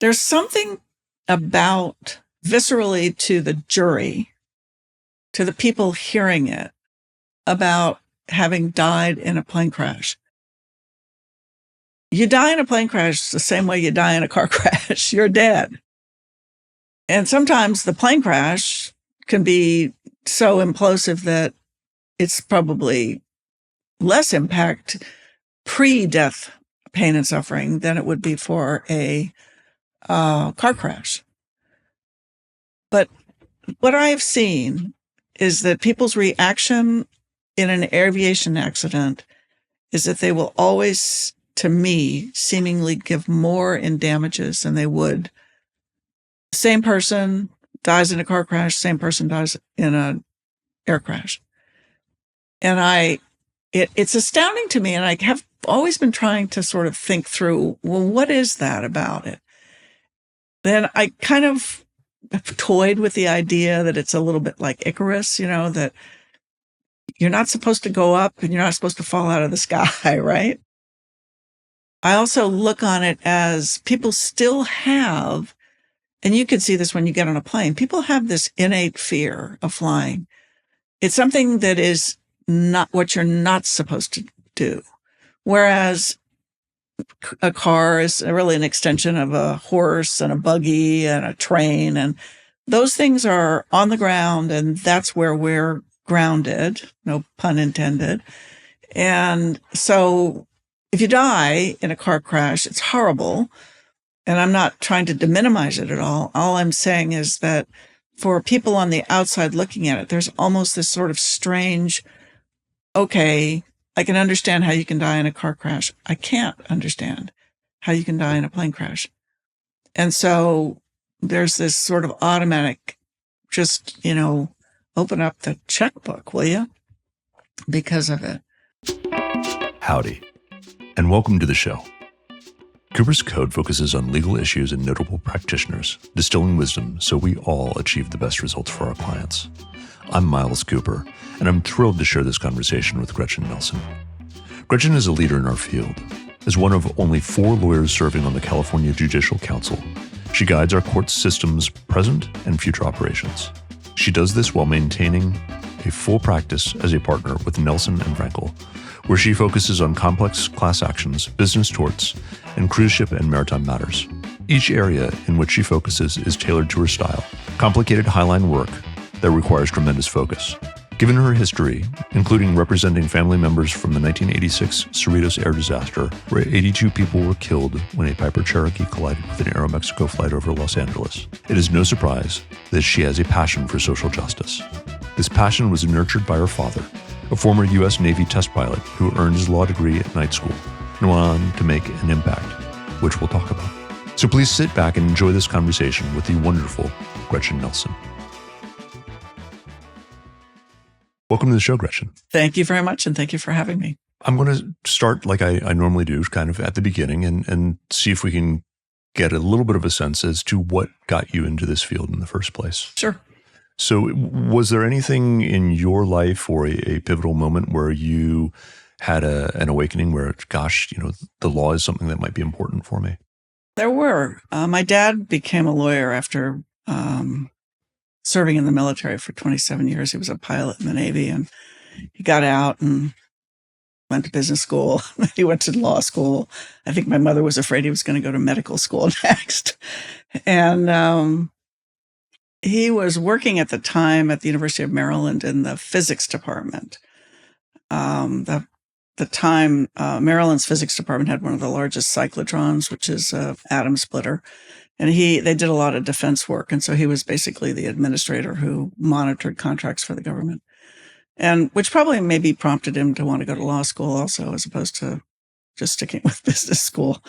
There's something about viscerally to the jury, to the people hearing it, about having died in a plane crash. You die in a plane crash the same way you die in a car crash. You're dead. And sometimes the plane crash can be so implosive that it's probably less impact pre-death pain and suffering than it would be for a car crash. But what I have seen is that people's reaction in an aviation accident is that they will always, to me, seemingly give more in damages than they would. Same person dies in a car crash, same person dies in an air crash. And it's astounding to me, and I have always been trying to sort of think through, well, what is that about it? Then I kind of toyed with the idea that it's a little bit like Icarus, that you're not supposed to go up and you're not supposed to fall out of the sky, right? I also look on it as people still have, and you can see this when you get on a plane, people have this innate fear of flying. It's something that is not what you're not supposed to do. Whereas a car is really an extension of a horse and a buggy and a train. And those things are on the ground, and that's where we're grounded, no pun intended. And so if you die in a car crash, it's horrible. And I'm not trying to minimize it at all. All I'm saying is that for people on the outside looking at it, there's almost this sort of strange, okay, I can understand how you can die in a car crash. I can't understand how you can die in a plane crash. And so there's this sort of automatic, just, open up the checkbook, will you? Because of it. Howdy, and welcome to the show. Cooper's Code focuses on legal issues and notable practitioners, distilling wisdom so we all achieve the best results for our clients. I'm Miles Cooper, and I'm thrilled to share this conversation with Gretchen Nelson. Gretchen is a leader in our field. As one of only 4 lawyers serving on the California Judicial Council, she guides our court system's present and future operations. She does this while maintaining a full practice as a partner with Nelson and Fraenkel, where she focuses on complex class actions, business torts, and cruise ship and maritime matters. Each area in which she focuses is tailored to her style, complicated highline work that requires tremendous focus. Given her history, including representing family members from the 1986 Cerritos Air Disaster, where 82 people were killed when a Piper Cherokee collided with an Aeromexico flight over Los Angeles, it is no surprise that she has a passion for social justice. This passion was nurtured by her father, a former U.S. Navy test pilot who earned his law degree at night school and went on to make an impact, which we'll talk about. So please sit back and enjoy this conversation with the wonderful Gretchen Nelson. Welcome to the show, Gretchen. Thank you very much, and thank you for having me. I'm going to start like I normally do, kind of at the beginning, and see if we can get a little bit of a sense as to what got you into this field in the first place. Sure. So was there anything in your life or a pivotal moment where you had an awakening where, gosh, the law is something that might be important for me? There were. My dad became a lawyer after serving in the military for 27 years. He was a pilot in the Navy, and he got out and went to business school. He went to law school. I think my mother was afraid he was going to go to medical school next. And he was working at the time at the University of Maryland in the physics department. The time, Maryland's physics department had one of the largest cyclotrons, which is an atom splitter. And they did a lot of defense work. And so he was basically the administrator who monitored contracts for the government. And which probably maybe prompted him to want to go to law school also, as opposed to just sticking with business school.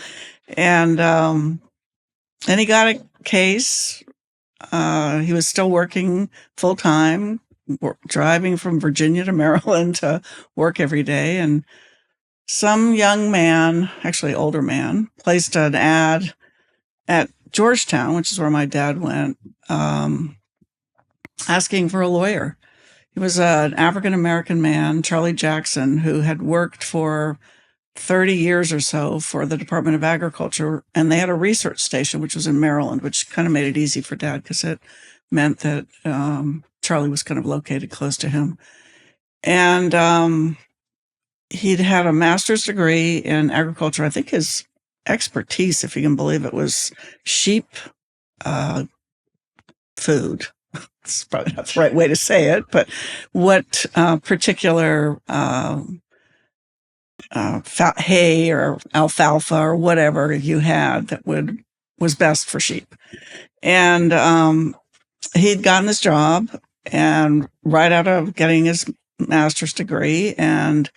And he got a case. He was still working full time, driving from Virginia to Maryland to work every day. And some young man, actually older man, placed an ad at Georgetown, which is where my dad went, asking for a lawyer. He was an African-American man, Charlie Jackson, who had worked for 30 years or so for the Department of Agriculture. And they had a research station, which was in Maryland, which kind of made it easy for Dad because it meant that Charlie was kind of located close to him. And he'd had a master's degree in agriculture. I think his expertise, if you can believe it, was sheep food. It's probably not the right way to say it, but what particular hay or alfalfa or whatever you had that was best for sheep. And he'd gotten this job, and right out of getting his master's degree, and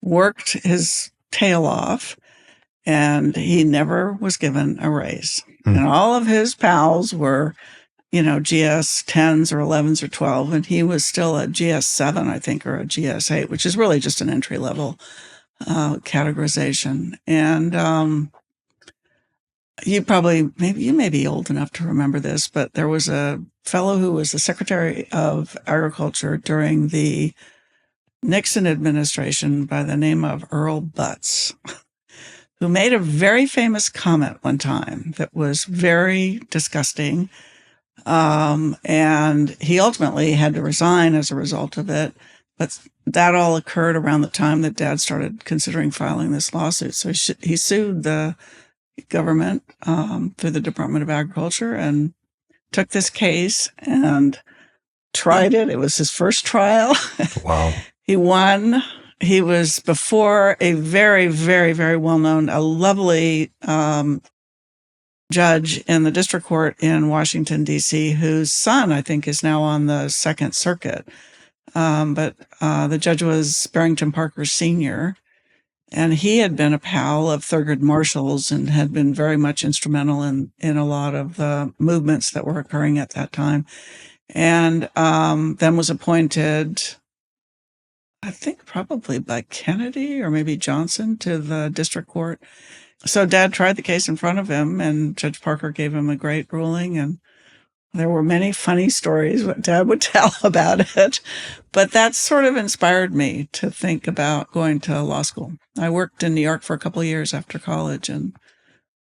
worked his tail off, and he never was given a raise. And all of his pals were, GS 10s or 11s or 12, and he was still a GS 7, I think, or a GS 8, which is really just an entry level categorization. And you may be old enough to remember this, but there was a fellow who was the Secretary of Agriculture during the Nixon administration by the name of Earl Butz, who made a very famous comment one time that was very disgusting. And he ultimately had to resign as a result of it. But that all occurred around the time that Dad started considering filing this lawsuit. So he sued the government through the Department of Agriculture and took this case and tried it. It was his first trial. Wow. He won. He was before a very, very, very well-known, a lovely judge in the district court in Washington, D.C., whose son, I think, is now on the Second Circuit. But the judge was Barrington Parker Sr., and he had been a pal of Thurgood Marshall's and had been very much instrumental in a lot of the movements that were occurring at that time. And then was appointed, I think probably by Kennedy or maybe Johnson, to the district court. So Dad tried the case in front of him, and Judge Parker gave him a great ruling. And there were many funny stories what Dad would tell about it. But that sort of inspired me to think about going to law school. I worked in New York for a couple of years after college and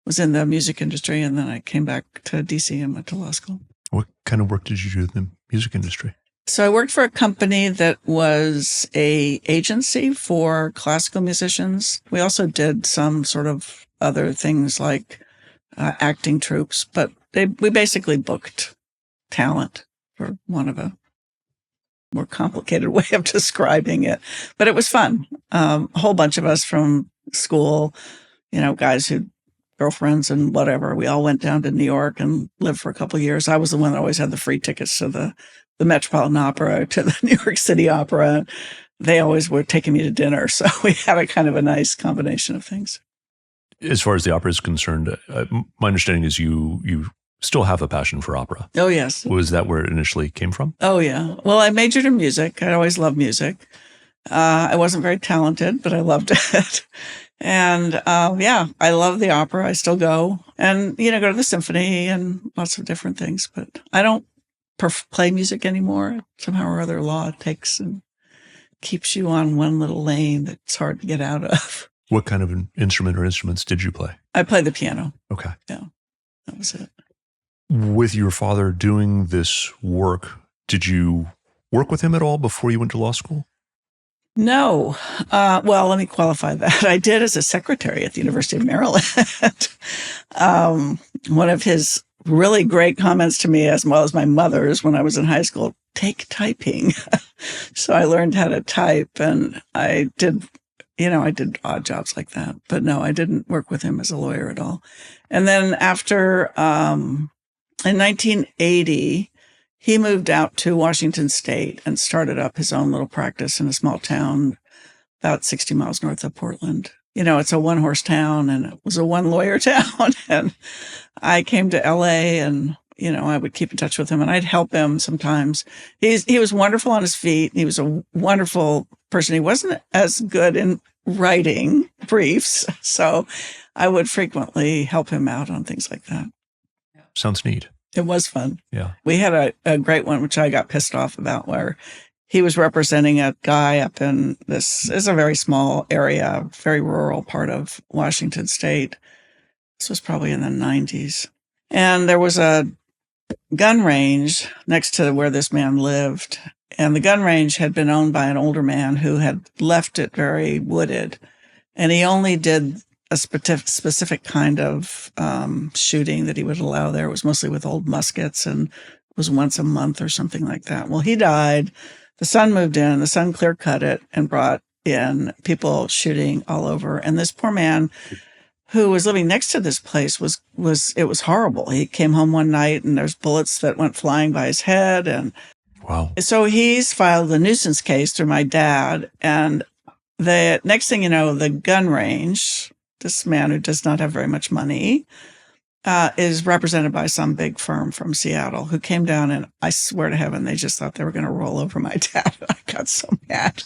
was in the music industry. And then I came back to DC and went to law school. What kind of work did you do in the music industry? So I worked for a company that was a agency for classical musicians. We also did some sort of other things like acting troupes, but we basically booked talent, for want of a more complicated way of describing it. But it was fun. A whole bunch of us from school, guys who girlfriends and whatever, we all went down to New York and lived for a couple of years. I was the one that always had the free tickets to the Metropolitan Opera, to the New York City Opera. They always were taking me to dinner. So we had a kind of a nice combination of things. As far as the opera is concerned, my understanding is you still have a passion for opera. Oh, yes. Was that where it initially came from? Oh, yeah. Well, I majored in music. I always loved music. I wasn't very talented, but I loved it. And I love the opera. I still go and, go to the symphony and lots of different things. But I don't play music anymore. Somehow or other, law takes and keeps you on one little lane that's hard to get out of. What kind of an instrument or instruments did you play? I played the piano. Okay. Yeah, that was it. With your father doing this work, did you work with him at all before you went to law school? No. Well, let me qualify that. I did as a secretary at the University of Maryland. One of his really great comments to me, as well as my mother's when I was in high school, take typing. So I learned how to type, and I did odd jobs like that. But no, I didn't work with him as a lawyer at all. And then after, in 1980, he moved out to Washington State and started up his own little practice in a small town about 60 miles north of Portland. It's a one-horse town, and it was a one-lawyer town. And I came to LA, and, I would keep in touch with him, and I'd help him sometimes. He was wonderful on his feet. He was a wonderful person. He wasn't as good in writing briefs, so I would frequently help him out on things like that. Sounds neat. It was fun. Yeah. We had a great one, which I got pissed off about, where he was representing a guy up in this is a very small area, very rural part of Washington State. This was probably in the 90s. And there was a gun range next to where this man lived. And the gun range had been owned by an older man who had left it very wooded. And he only did a specific kind of shooting that he would allow there. It was mostly with old muskets and it was once a month or something like that. Well, he died. The son moved in. The son clear cut it and brought in people shooting all over. And this poor man who was living next to this place was horrible. He came home one night and there's bullets that went flying by his head. And wow. So he's filed a nuisance case through my dad. And the next thing you know, the gun range, this man who does not have very much money, is represented by some big firm from Seattle who came down, and I swear to heaven, they just thought they were going to roll over my dad. I got so mad.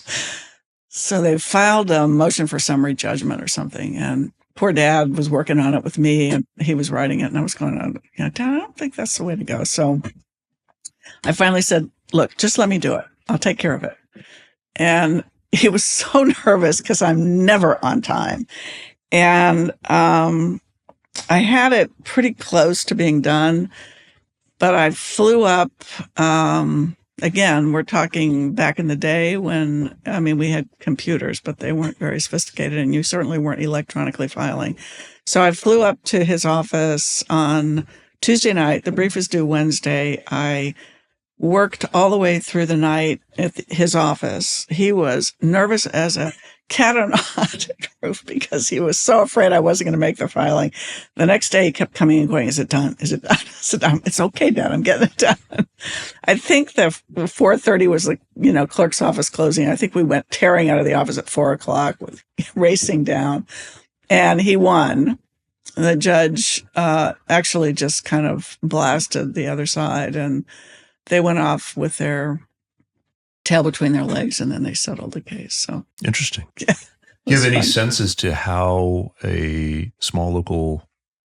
So they filed a motion for summary judgment or something, and poor dad was working on it with me, and he was writing it, and I was going, Dad, I don't think that's the way to go. So I finally said, look, just let me do it. I'll take care of it. And he was so nervous because I'm never on time. And I had it pretty close to being done, but I flew up. Again, we're talking back in the day when, we had computers, but they weren't very sophisticated, and you certainly weren't electronically filing. So I flew up to his office on Tuesday night. The brief is due Wednesday. I worked all the way through the night at his office. He was nervous as a cat on a haunted roof because he was so afraid I wasn't going to make the filing. The next day he kept coming and going, is it done? Is it done? Is it done? It's okay, Dad. I'm getting it done. I think the 4:30 was the, clerk's office closing. I think we went tearing out of the office at 4:00 with racing down, and he won. The judge actually just kind of blasted the other side, and they went off with their tail between their legs, and then they settled the case. So interesting. Yeah, do you have any fun. sense as to how a small local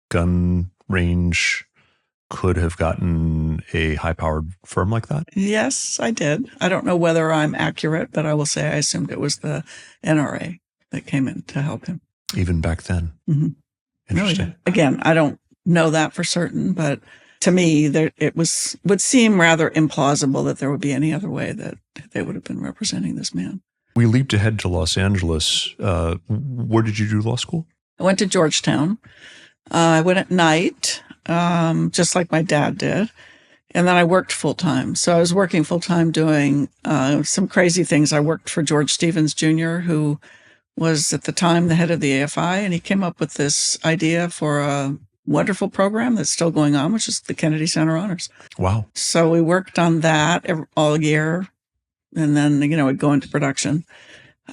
gun range could have gotten a high-powered firm like that? Yes, I did. I don't know whether I'm accurate, but I will say I assumed it was the NRA that came in to help him. Even back then? Mm-hmm. Interesting. Really? Again, I don't know that for certain, but to me, would seem rather implausible that there would be any other way that they would have been representing this man. We leaped ahead to Los Angeles. Where did you do law school? I went to Georgetown. I went at night, just like my dad did. And then I worked full-time. So I was working full-time doing some crazy things. I worked for George Stevens, Jr., who was at the time the head of the AFI, and he came up with this idea for a wonderful program that's still going on, which is the Kennedy Center Honors. Wow. So we worked on that all year, and then, it'd go into production.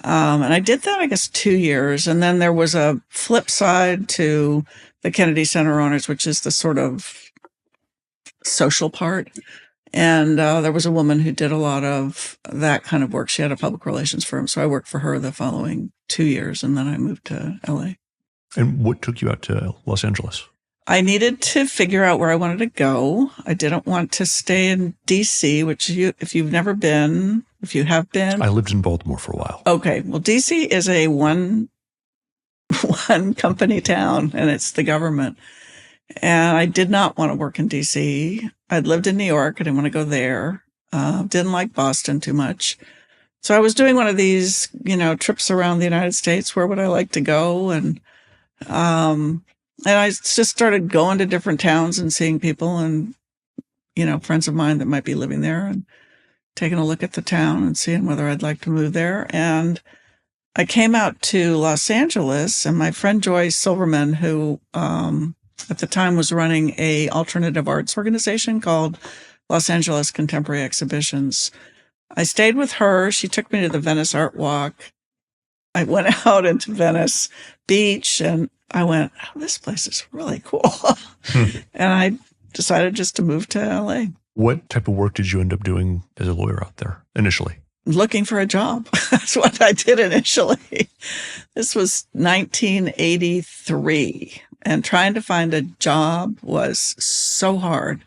And I did that, I guess, 2 years. And then there was a flip side to the Kennedy Center Honors, which is the sort of social part. And there was a woman who did a lot of that kind of work. She had a public relations firm. So I worked for her the following 2 years, and then I moved to LA. And what took you out to Los Angeles? I needed to figure out where I wanted to go. I didn't want to stay in D.C., which if you have been. I lived in Baltimore for a while. Okay. Well, D.C. is a one company town, and it's the government. And I did not want to work in D.C. I'd lived in New York. I didn't want to go there. Didn't like Boston too much. So I was doing one of these, trips around the United States. Where would I like to go? And I just started going to different towns and seeing people and, friends of mine that might be living there and taking a look at the town and seeing whether I'd like to move there. And I came out to Los Angeles, and my friend Joy Silverman, who at the time was running a alternative arts organization called Los Angeles Contemporary Exhibitions. I stayed with her. She took me to the Venice Art Walk. I went out into Venice Beach, and I went, oh, this place is really cool. And I decided just to move to LA. What type of work did you end up doing as a lawyer out there initially? Looking for a job. That's what I did initially. This was 1983, and trying to find a job was so hard.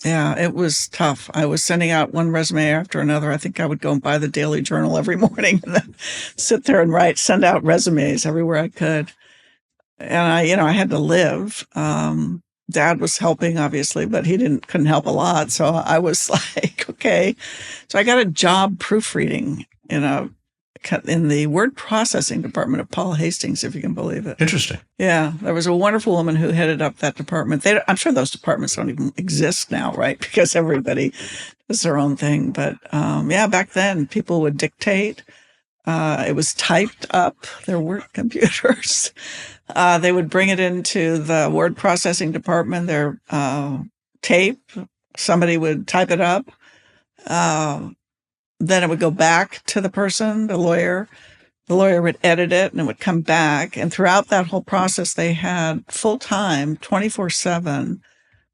Yeah, it was tough. I was sending out one resume after another. I think I would go and buy the Daily Journal every morning and then sit there and send out resumes everywhere I could. And I had to live. Dad was helping, obviously, but he couldn't help a lot. So I was like, okay. So I got a job proofreading in the word processing department of Paul Hastings, if you can believe it. Interesting. Yeah, there was a wonderful woman who headed up that department. I'm sure those departments don't even exist now, right? Because everybody does their own thing. But back then people would dictate. It was typed up. There weren't computers. They would bring it into the word processing department, their tape. Somebody would type it up. Then it would go back to the person, the lawyer. The lawyer would edit it and it would come back. And throughout that whole process, they had full-time, 24/7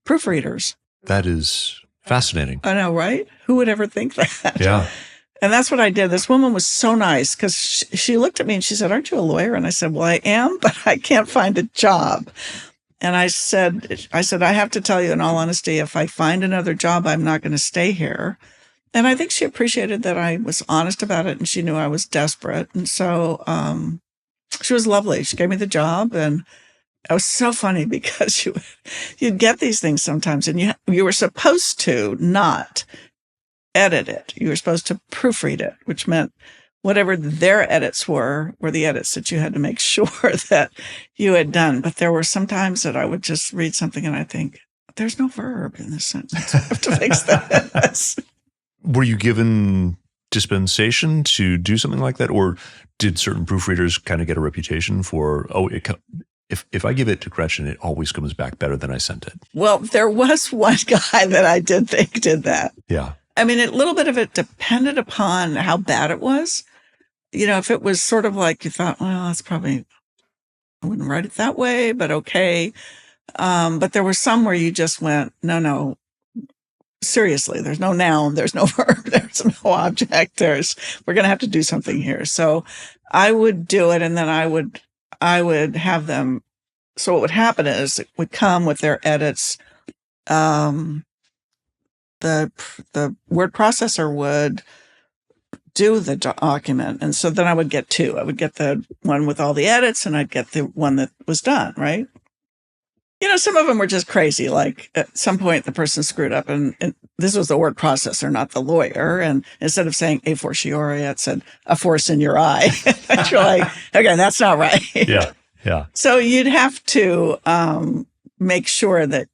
proofreaders. That is fascinating. I know, right? Who would ever think that? Yeah. And that's what I did. This woman was so nice because she looked at me and she said, "Aren't you a lawyer?" And I said, "Well, I am, but I can't find a job." And I said, "I have to tell you in all honesty, if I find another job, I'm not going to stay here." And I think she appreciated that I was honest about it and she knew I was desperate. And so she was lovely. She gave me the job and it was so funny because you'd get these things sometimes and you were supposed to not edit it. You were supposed to proofread it, which meant whatever their edits were the edits that you had to make sure that you had done. But there were some times that I would just read something and I think, there's no verb in this sentence. I have to fix that. Were you given dispensation to do something like that? Or did certain proofreaders kind of get a reputation for, if I give it to Gretchen, it always comes back better than I sent it? Well, there was one guy that I did think did that. Yeah. I mean, a little bit of it depended upon how bad it was. If it was sort of like you thought, well, that's probably, I wouldn't write it that way, but okay. But there were some where you just went, no, seriously, there's no noun, there's no verb, there's no object, we're going to have to do something here. So I would do it and then I would have them. So what would happen is it would come with their edits. The word processor would do the document. And so then I would get two. I would get the one with all the edits and I'd get the one that was done, right? Some of them were just crazy. Like at some point the person screwed up and this was the word processor, not the lawyer. And instead of saying a fortiori, it said a force in your eye. And you're like, okay, that's not right. Yeah. Yeah. So you'd have to make sure that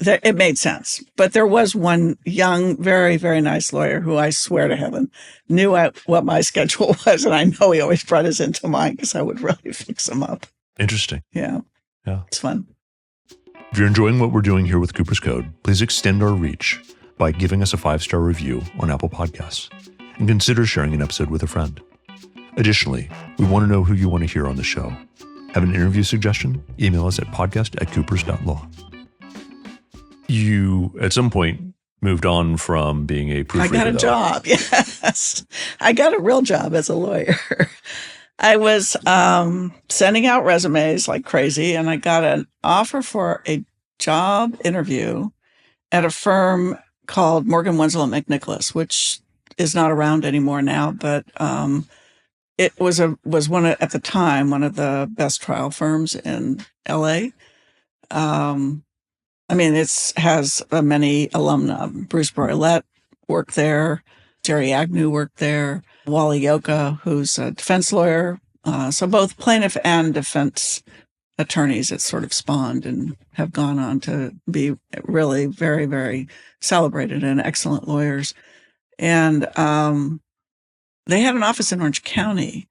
it made sense. But there was one young, very, very nice lawyer who I swear to heaven knew what my schedule was. And I know he always brought us into mine because I would really fix him up. Interesting. Yeah. Yeah. It's fun. If you're enjoying what we're doing here with Cooper's Code, please extend our reach by giving us a 5-star review on Apple Podcasts and consider sharing an episode with a friend. Additionally, we want to know who you want to hear on the show. Have an interview suggestion? Email us at podcast@coopers.law. You, at some point, moved on from being a proofreader. I got a job, yes. I got a real job as a lawyer. I was sending out resumes like crazy, and I got an offer for a job interview at a firm called Morgan, Wenzel & McNicholas, which is not around anymore now, but it was at the time one of the best trial firms in LA. It has many alumni. Bruce Broylette worked there. Jerry Agnew worked there. Wally Yoka, who's a defense lawyer. So both plaintiff and defense attorneys, it's sort of spawned and have gone on to be really very, very celebrated and excellent lawyers. And they had an office in Orange County.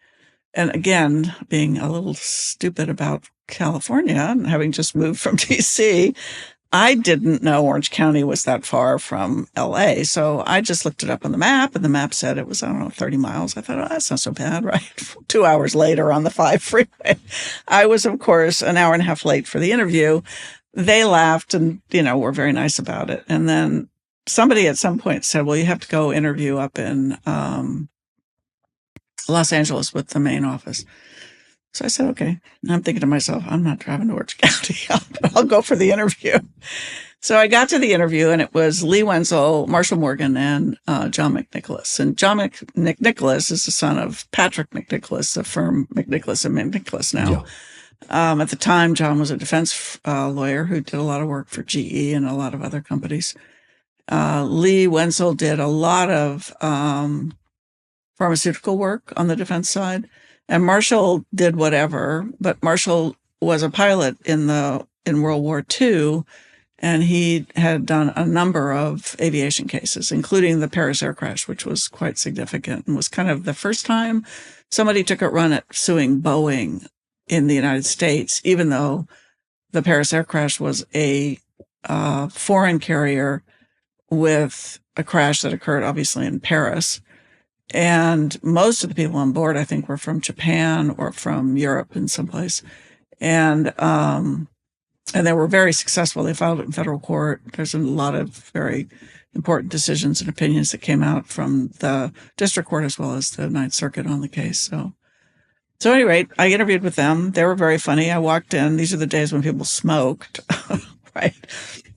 And again, being a little stupid about California and having just moved from DC, I didn't know Orange County was that far from LA. So I just looked it up on the map and the map said it was, 30 miles. I thought, that's not so bad, right? 2 hours later on the 5 freeway. I was, of course, an hour and a half late for the interview. They laughed and, were very nice about it. And then somebody at some point said, well, you have to go interview up in Los Angeles with the main office. So I said, okay. And I'm thinking to myself, I'm not driving to Orange County. I'll go for the interview. So I got to the interview, and it was Lee Wenzel, Marshall Morgan, and John McNicholas. And John McNicholas is the son of Patrick McNicholas, the firm McNicholas and McNicholas now. Yeah. At the time, John was a defense lawyer who did a lot of work for GE and a lot of other companies. Lee Wenzel did a lot of pharmaceutical work on the defense side, and Marshall did whatever. But Marshall was a pilot in World War II. And he had done a number of aviation cases, including the Paris air crash, which was quite significant and was kind of the first time somebody took a run at suing Boeing in the United States, even though the Paris air crash was a foreign carrier with a crash that occurred obviously in Paris. And most of the people on board, I think, were from Japan or from Europe in some place. And they were very successful. They filed it in federal court. There's a lot of very important decisions and opinions that came out from the district court as well as the Ninth Circuit on the case. So at any rate, I interviewed with them. They were very funny. I walked in. These are the days when people smoked, right?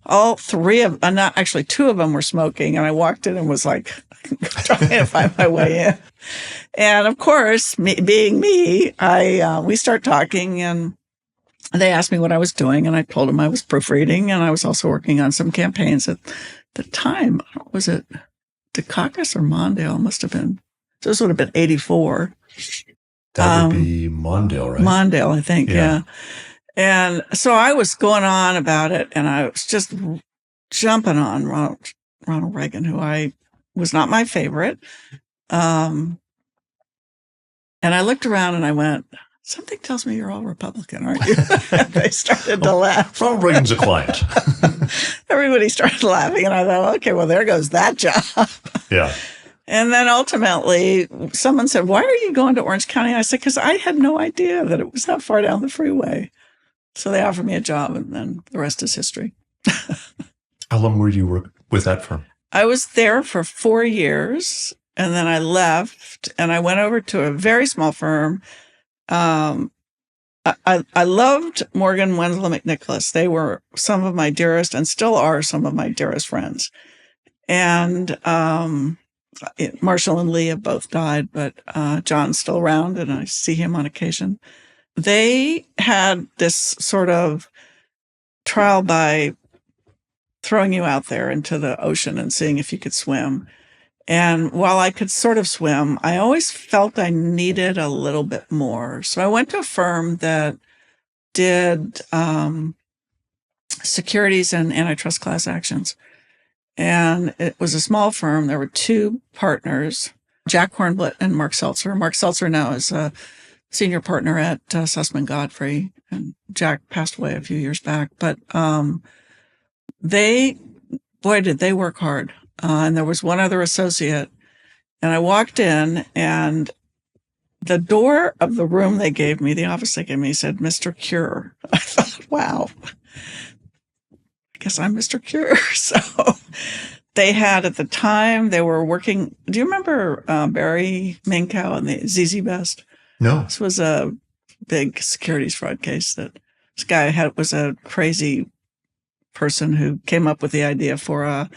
All three of, not actually two of them were smoking. And I walked in and was like trying to find my way in. And of course, being me, we start talking, and they asked me what I was doing, and I told them I was proofreading, and I was also working on some campaigns at the time. Was it Dukakis or Mondale? Must have been. So this would have been 84. That would be Mondale, right? Mondale, I think, yeah. And so I was going on about it, and I was just jumping on Ronald Reagan, who was not my favorite. And I looked around and I went, something tells me you're all Republican, aren't you? They started to laugh. Ronald Reagan's a client. Everybody started laughing, and I thought, okay, well, there goes that job. Yeah. And then ultimately, someone said, why are you going to Orange County? And I said, because I had no idea that it was that far down the freeway. So they offered me a job, and then the rest is history. How long were you with that firm? I was there for 4 years, and then I left, and I went over to a very small firm. I loved Morgan, Wenzel, and McNicholas. They were some of my dearest and still are some of my dearest friends. And Marshall and Lee have both died, but John's still around, and I see him on occasion. They had this sort of trial by throwing you out there into the ocean and seeing if you could swim. And while I could sort of swim, I always felt I needed a little bit more. So I went to a firm that did securities and antitrust class actions. And it was a small firm. There were two partners, Jack Hornblatt and Mark Seltzer. Mark Seltzer now is a senior partner at Sussman Godfrey, and Jack passed away a few years back. But did they work hard. And there was one other associate, and I walked in, and the door of the room they gave me, the office they gave me, said, Mr. Cure. I thought, wow, I guess I'm Mr. Cure. So they had, at the time, they were working. Do you remember Barry Minkow and the ZZ Best? No. This was a big securities fraud case that this guy was a crazy person who came up with the idea for a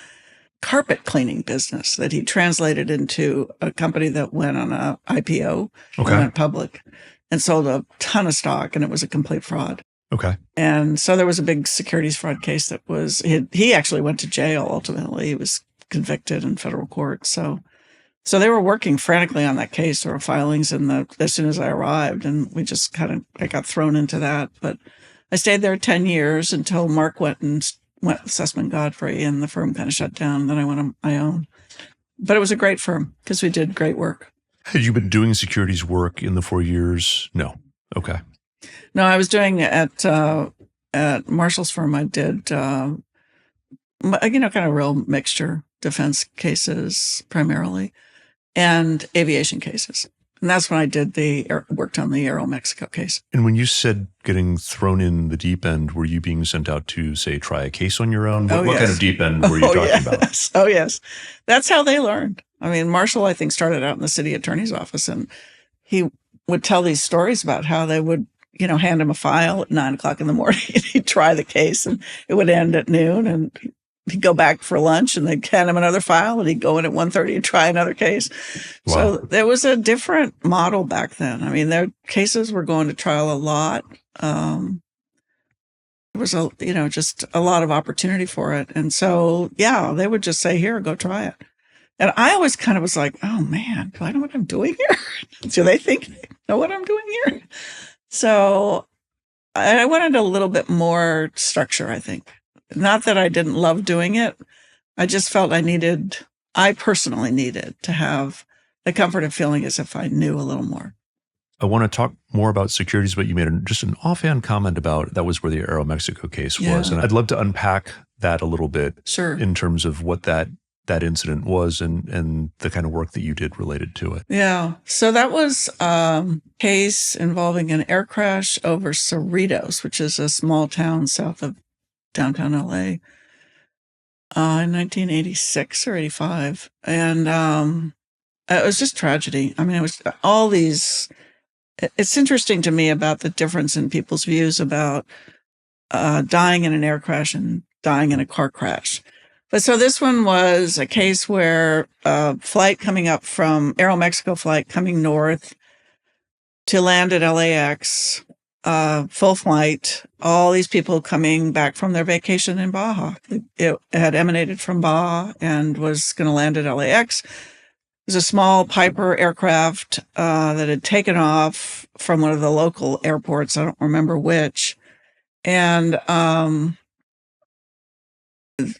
carpet cleaning business that he translated into a company that went on a IPO, went public, and sold a ton of stock, and it was a complete fraud. Okay. And so there was a big securities fraud case that was, he actually went to jail ultimately. He was convicted in federal court. So they were working frantically on that case. There were filings as soon as I arrived, and we just I got thrown into that. But I stayed there 10 years until Mark went with Sussman Godfrey, and the firm kind of shut down. And then I went on my own. But it was a great firm because we did great work. Had you been doing securities work in the 4 years? No. Okay. No, I was doing at Marshall's firm. I did, kind of real mixture, defense cases primarily, and aviation cases. And that's when I worked on the Aeromexico case. And when you said getting thrown in the deep end, were you being sent out to, say, try a case on your own? What kind of deep end were you talking about? Oh, yes. That's how they learned. I mean, Marshall, I think, started out in the city attorney's office, and he would tell these stories about how they would hand him a file at 9:00 in the morning and he'd try the case and it would end at noon and he'd go back for lunch and they'd hand him another file and he'd go in at 1:30 and try another case. Wow. So there was a different model back then. I mean, their cases were going to trial a lot. There was just a lot of opportunity for it. And so, yeah, they would just say, here, go try it. And I always kind of was like, oh man, do I know what I'm doing here? Do they think I know what I'm doing here? So I wanted a little bit more structure, I think. Not that I didn't love doing it. I just felt I personally needed to have the comfort of feeling as if I knew a little more. I want to talk more about Securities, but you made just an offhand comment about that was where the Aeromexico case was. And I'd love to unpack that a little bit in terms of what that incident was and the kind of work that you did related to it. Yeah. So that was a case involving an air crash over Cerritos, which is a small town south of downtown LA, in 1986 or 85. And it was just tragedy. I mean, it was all these. It's interesting to me about the difference in people's views about dying in an air crash and dying in a car crash. But so this one was a case where a flight coming up from Aeromexico flight coming north to land at LAX, full flight, all these people coming back from their vacation in Baja. It had emanated from Baja and was going to land at LAX. It was a small Piper aircraft that had taken off from one of the local airports. I don't remember which. And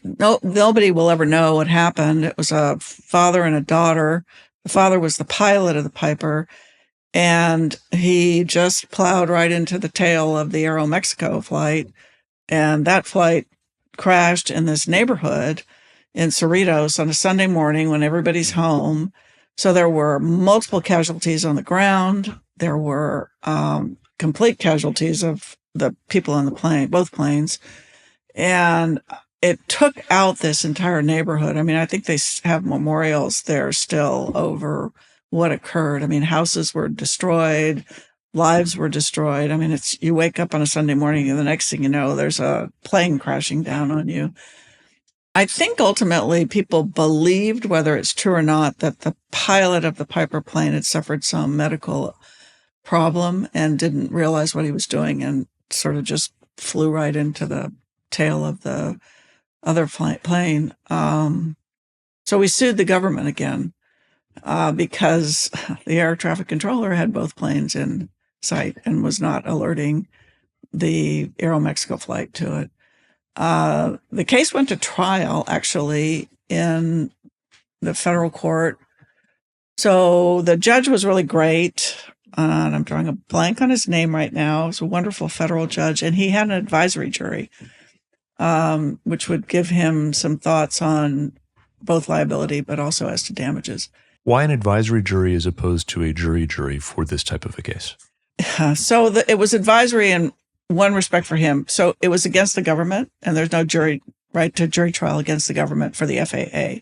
nobody will ever know what happened. It was a father and a daughter. The father was the pilot of the Piper, and he just plowed right into the tail of the Aeromexico flight. And that flight crashed in this neighborhood in Cerritos on a Sunday morning when everybody's home. So there were multiple casualties on the ground. There were complete casualties of the people on the plane, both planes. And it took out this entire neighborhood. I mean, I think they have memorials there still over what occurred. I mean, houses were destroyed, lives were destroyed. I mean, you wake up on a Sunday morning and the next thing you know, there's a plane crashing down on you. I think ultimately people believed, whether it's true or not, that the pilot of the Piper plane had suffered some medical problem and didn't realize what he was doing and sort of just flew right into the tail of the other plane. So we sued the government again because the air traffic controller had both planes in sight and was not alerting the Aeromexico flight to it. The case went to trial, actually, in the federal court. So the judge was really great. And I'm drawing a blank on his name right now. He's a wonderful federal judge. And he had an advisory jury, which would give him some thoughts on both liability, but also as to damages. Why an advisory jury as opposed to a jury for this type of a case? So it was advisory in one respect for him. So it was against the government, and there's no right to jury trial against the government for the FAA.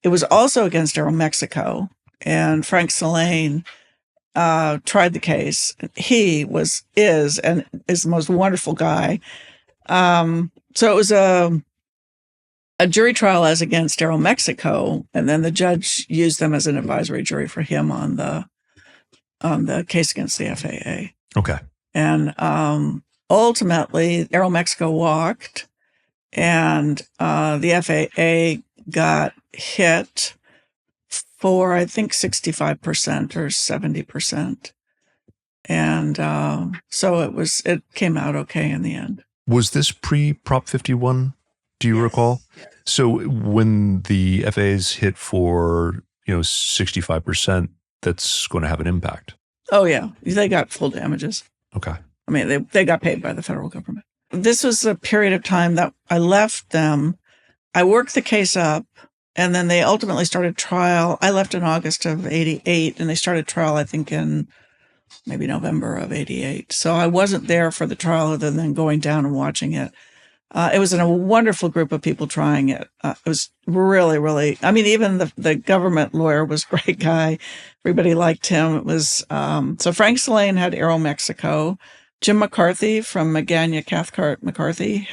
It was also against Aeromexico, and Frank Salane tried the case. He is the most wonderful guy. So it was a jury trial as against Aeromexico, and then the judge used them as an advisory jury for him on the case against the FAA. Okay. And ultimately, Aeromexico walked, and the FAA got hit for, I think, 65% or 70%. And so it came out okay in the end. Was this pre-Prop 51? Do you recall? So when the FAA's hit for 65%, that's going to have an impact. Oh yeah, they got full damages. Okay. I mean, they got paid by the federal government. This was a period of time that I left them. I worked the case up, and then they ultimately started trial. I left in August of 88, and they started trial, I think, in maybe November of 88. So I wasn't there for the trial other than going down and watching it. It was a wonderful group of people trying it. It was really, really, I mean, even the government lawyer was a great guy. Everybody liked him. It was, so Frank Salane had Aeromexico. Jim McCarthy from Magana Cathcart McCarthy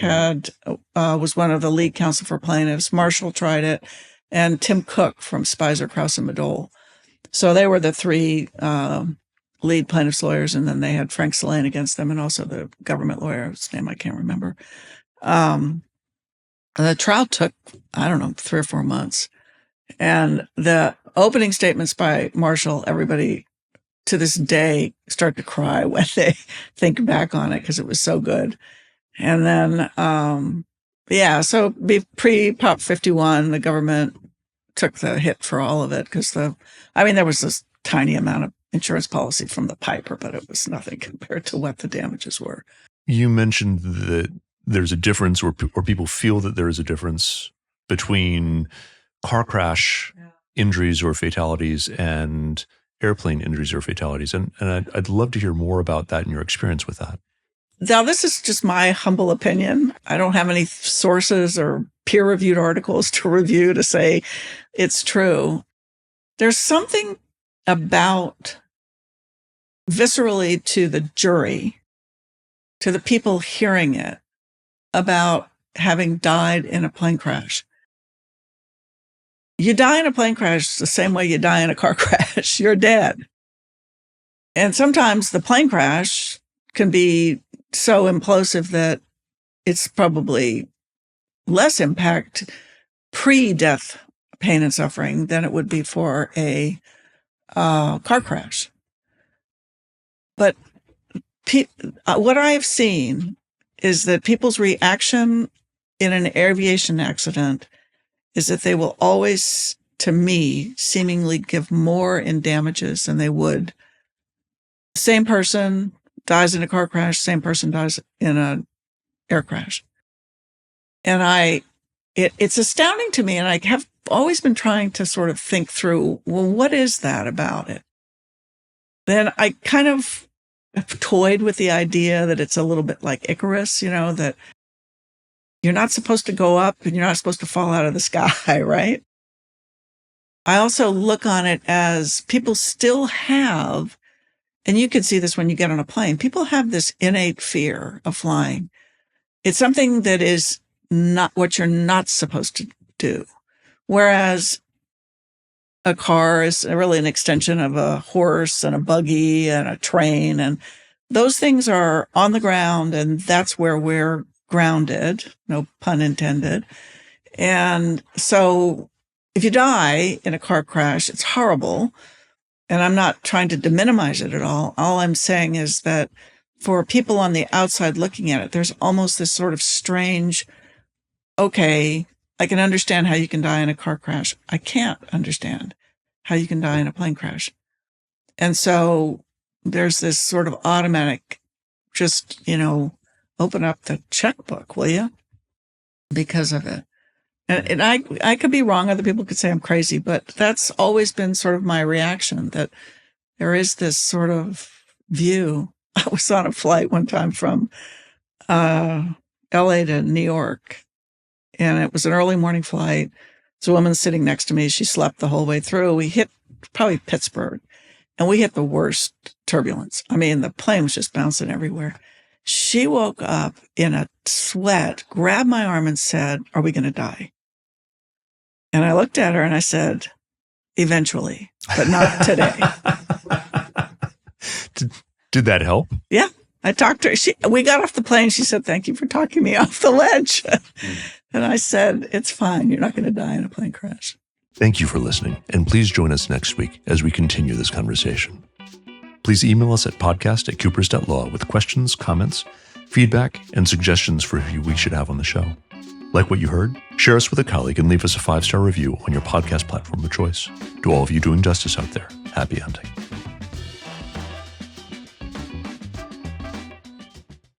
was one of the lead counsel for plaintiffs. Marshall tried it, and Tim Cook from Spicer, Krause, and Madole. So they were the three lead plaintiffs' lawyers, and then they had Frank Solane against them, and also the government lawyer, whose name I can't remember. The trial took, 3 or 4 months. And the opening statements by Marshall, everybody to this day start to cry when they think back on it because it was so good. And then, so pre-Prop 51, the government took the hit for all of it because there was this tiny amount of insurance policy from the Piper, but it was nothing compared to what the damages were. You mentioned that there's a difference, or people feel that there is a difference between car crash injuries or fatalities and airplane injuries or fatalities. And I'd love to hear more about that and your experience with that. Now, this is just my humble opinion. I don't have any sources or peer-reviewed articles to review to say it's true. There's something about viscerally to the jury, to the people hearing it, about having died in a plane crash. You die in a plane crash the same way you die in a car crash. You're dead. And sometimes the plane crash can be so implosive that it's probably less impact pre-death pain and suffering than it would be for a car crash. But what I've seen is that people's reaction in an aviation accident is that they will always, to me, seemingly give more in damages than they would. Same person dies in a car crash, same person dies in an air crash. And it's astounding to me, and I have always been trying to sort of think through, well, what is that about it? Then I kind of toyed with the idea that it's a little bit like Icarus, that you're not supposed to go up and you're not supposed to fall out of the sky, right? I also look on it as people still have, and you can see this when you get on a plane, people have this innate fear of flying. It's something that is not what you're not supposed to do. Whereas a car is really an extension of a horse and a buggy and a train. And those things are on the ground, and that's where we're grounded, no pun intended. And so if you die in a car crash, it's horrible. And I'm not trying to minimize it at all. All I'm saying is that for people on the outside looking at it, there's almost this sort of strange, okay, I can understand how you can die in a car crash. I can't understand how you can die in a plane crash. And so there's this sort of automatic, just, open up the checkbook, will you? Because of it. And I could be wrong. Other people could say I'm crazy, but that's always been sort of my reaction, that there is this sort of view. I was on a flight one time from LA to New York, and it was an early morning flight. There's a woman sitting next to me. She slept the whole way through. We hit probably Pittsburgh, and we hit the worst turbulence. I mean, the plane was just bouncing everywhere. She woke up in a sweat, grabbed my arm and said, "Are we going to die?" And I looked at her and I said, "Eventually, but not today." Did that help? Yeah. I talked to her. We got off the plane. She said, "Thank you for talking me off the ledge." And I said, "It's fine. You're not going to die in a plane crash." Thank you for listening. And please join us next week as we continue this conversation. Please email us at podcast@coopers.law with questions, comments, feedback, and suggestions for who we should have on the show. Like what you heard? Share us with a colleague and leave us a 5-star review on your podcast platform of choice. To all of you doing justice out there, happy hunting.